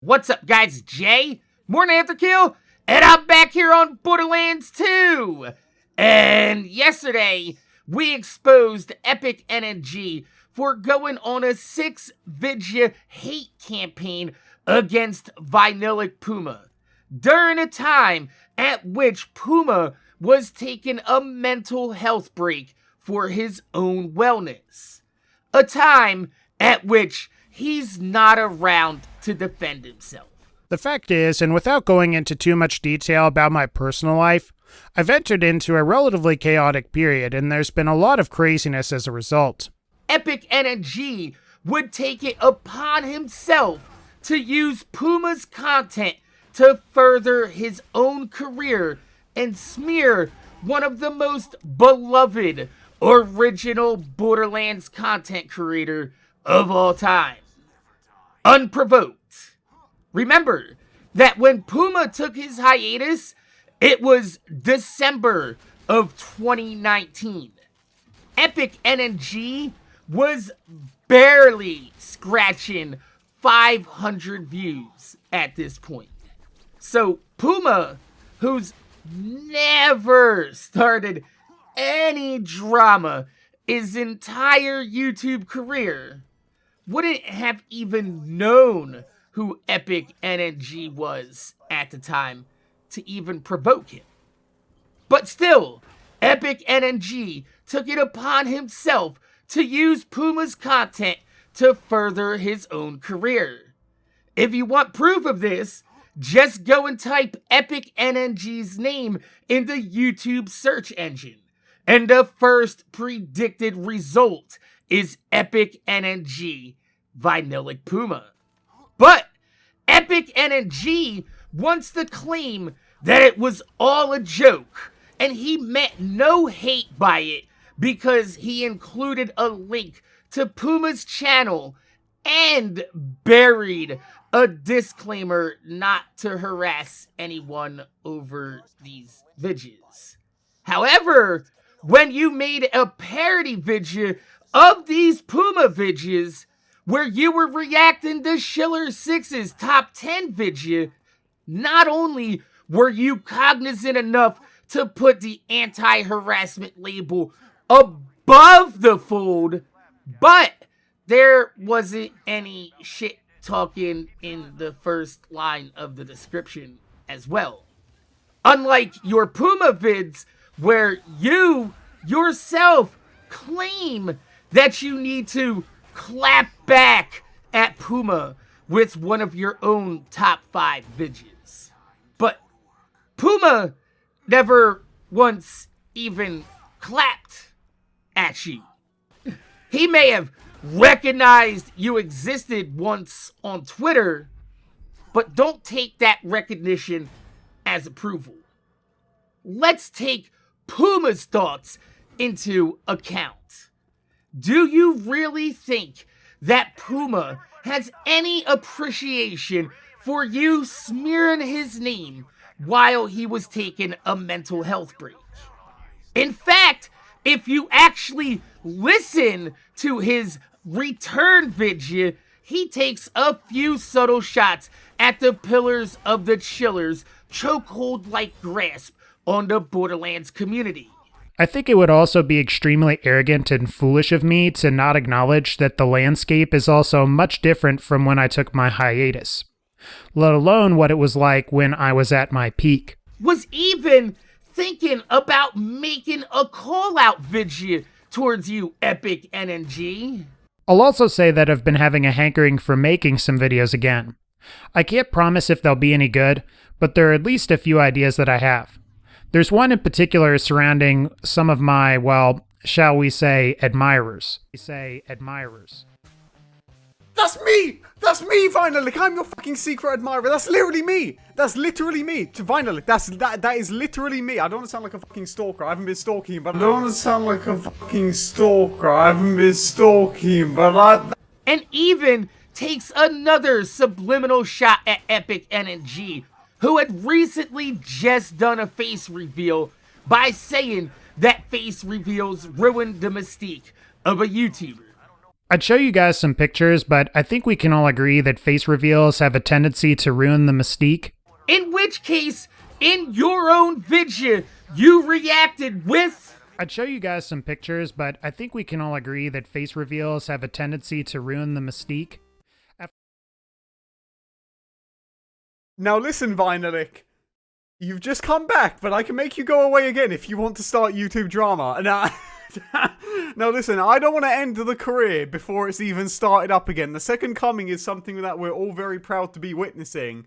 What's up, guys? Jay, MorninAfterKill, and I'm back here on Borderlands 2. And yesterday, we exposed EpicNNG for going on a 6-video hate campaign against VinylicPuma during a time at which Puma was taking a mental health break for his own wellness. A time at which he's not around to defend himself. The fact is, and without going into too much detail about my personal life, I've entered into a relatively chaotic period and there's been a lot of craziness as a result. EpicNNG would take it upon himself to use Puma's content to further his own career and smear one of the most beloved original Borderlands content creator of all time. Unprovoked. Remember that when Puma took his hiatus, it was December of 2019. EpicNNG was barely scratching 500 views at this point. So Puma, who's never started any drama his entire YouTube career, wouldn't have even known who EpicNNG was at the time to even provoke him. But still, EpicNNG took it upon himself to use Puma's content to further his own career. If you want proof of this, just go and type EpicNNG's name in the YouTube search engine, and the first predicted result is EpicNNG VinylicPuma. But EpicNNG wants to claim that it was all a joke, and he meant no hate by it because he included a link to Puma's channel and buried a disclaimer not to harass anyone over these videos. However, when you made a parody video of these Puma videos, where you were reacting to Schiller 6's top 10 video, not only were you cognizant enough to put the anti-harassment label above the fold, but there wasn't any shit talking in the first line of the description as well. Unlike your Puma vids, where you yourself claim that you need to clap back at Puma with one of your own top 5 videos. But Puma never once even clapped at you. He may have recognized you existed once on Twitter, but don't take that recognition as approval. Let's take Puma's thoughts into account. Do you really think that Puma has any appreciation for you smearing his name while he was taking a mental health break? In fact, if you actually listen to his return video, he takes a few subtle shots at the pillars of the Chiller's chokehold-like grasp on the Borderlands community. I think it would also be extremely arrogant and foolish of me to not acknowledge that the landscape is also much different from when I took my hiatus, let alone what it was like when I was at my peak. Was even thinking about making a call-out video towards you, EpicNNG. I'll also say that I've been having a hankering for making some videos again. I can't promise if they'll be any good, but there are at least a few ideas that I have. There's one in particular surrounding some of my, well, shall we say, admirers. That's me! That's me, Vinylic! I'm your fucking secret admirer. That's literally me! That's literally me. To Vinylic, that is literally me. I don't want to sound like a fucking stalker. I haven't been stalking, but And even takes another subliminal shot at EpicNNG, who had recently just done a face reveal by saying that face reveals ruined the mystique of a YouTuber. I'd show you guys some pictures, but I think we can all agree that face reveals have a tendency to ruin the mystique. In which case, in your own video, you reacted with... I'd show you guys some pictures, but I think we can all agree that face reveals have a tendency to ruin the mystique. Now listen, Vinylic. You've just come back, but I can make you go away again if you want to start YouTube drama. Now listen, I don't want to end the career before it's even started up again. The second coming is something that we're all very proud to be witnessing.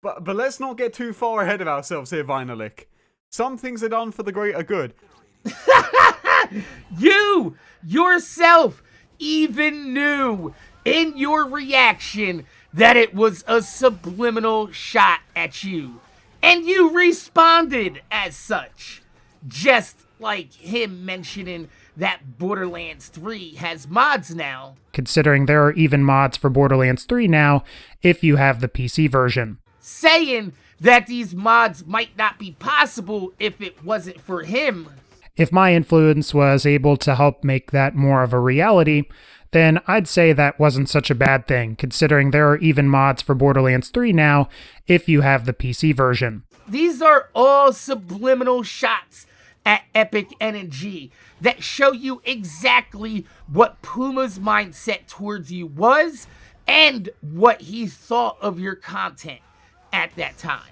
But let's not get too far ahead of ourselves here, Vinylic. Some things are done for the greater good. You yourself even knew in your reaction that it was a subliminal shot at you. And you responded as such. Just like him mentioning that Borderlands 3 has mods now. Considering there are even mods for Borderlands 3 now, if you have the PC version. Saying that these mods might not be possible if it wasn't for him. If my influence was able to help make that more of a reality, then I'd say that wasn't such a bad thing, considering there are even mods for Borderlands 3 now, if you have the PC version. These are all subliminal shots at EpicNNG that show you exactly what Puma's mindset towards you was and what he thought of your content at that time.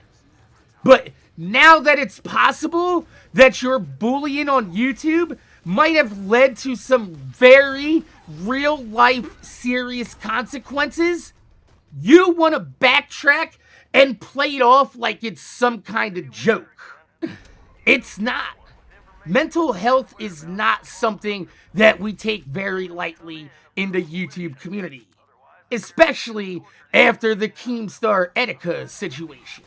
But now that it's possible that your bullying on YouTube might have led to some very real-life serious consequences, you want to backtrack and play it off like it's some kind of joke. It's not. Mental health is not something that we take very lightly in the YouTube community, especially after the Keemstar Etika situation.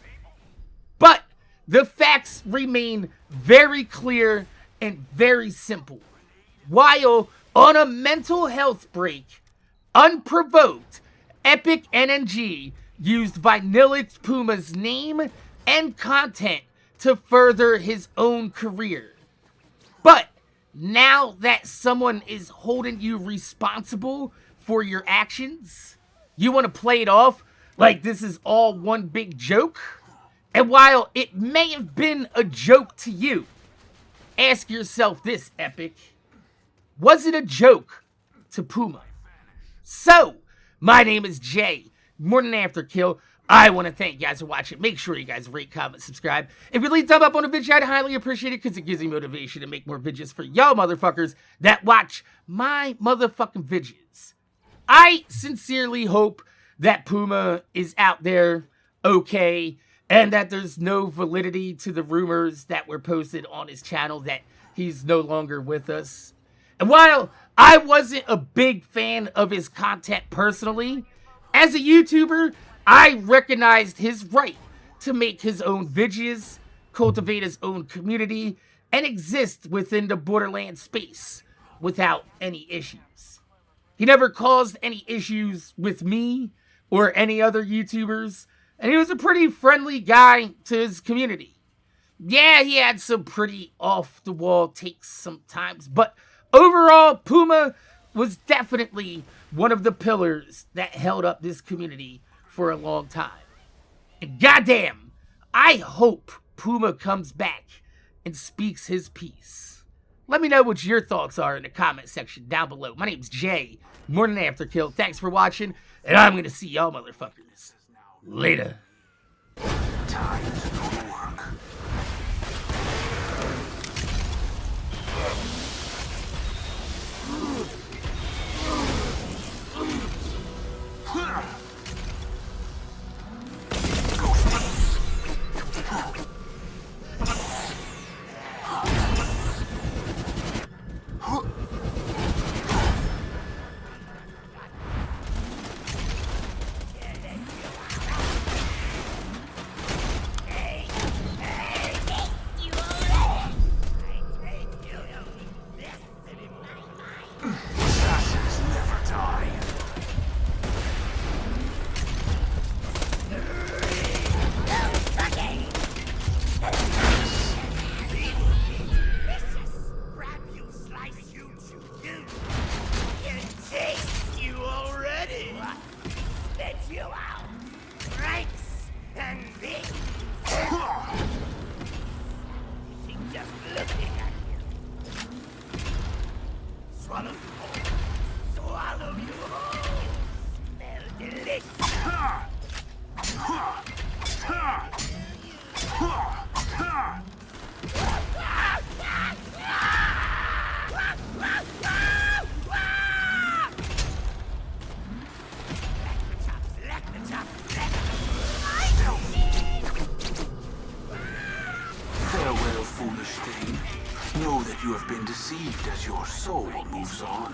But the facts remain very clear and very simple. While on a mental health break, unprovoked, EpicNNG used VinylicPuma's name and content to further his own career. But now that someone is holding you responsible for your actions, you want to play it off like this is all one big joke? And while it may have been a joke to you, ask yourself this, Epic. Was it a joke to Puma? So, my name is Jay, MorninAfterKill. I want to thank you guys for watching. Make sure you guys rate, comment, subscribe. If you leave a thumb up on the video, I'd highly appreciate it because it gives me motivation to make more videos for y'all motherfuckers that watch my motherfucking videos. I sincerely hope that Puma is out there okay and that there's no validity to the rumors that were posted on his channel that he's no longer with us. And while I wasn't a big fan of his content personally, as a YouTuber, I recognized his right to make his own videos, cultivate his own community, and exist within the Borderlands space without any issues. He never caused any issues with me or any other YouTubers, and he was a pretty friendly guy to his community. Yeah, he had some pretty off-the-wall takes sometimes, but overall, Puma was definitely one of the pillars that held up this community for a long time. And goddamn, I hope Puma comes back and speaks his piece. Let me know what your thoughts are in the comment section down below. My name's Jay, MorninAfterKill. Thanks for watching, and I'm gonna see y'all motherfuckers later. Time to go to work. Swallow you whole. Smell delicious. Farewell, foolish thing. Know that you have been deceived as your soul moves on.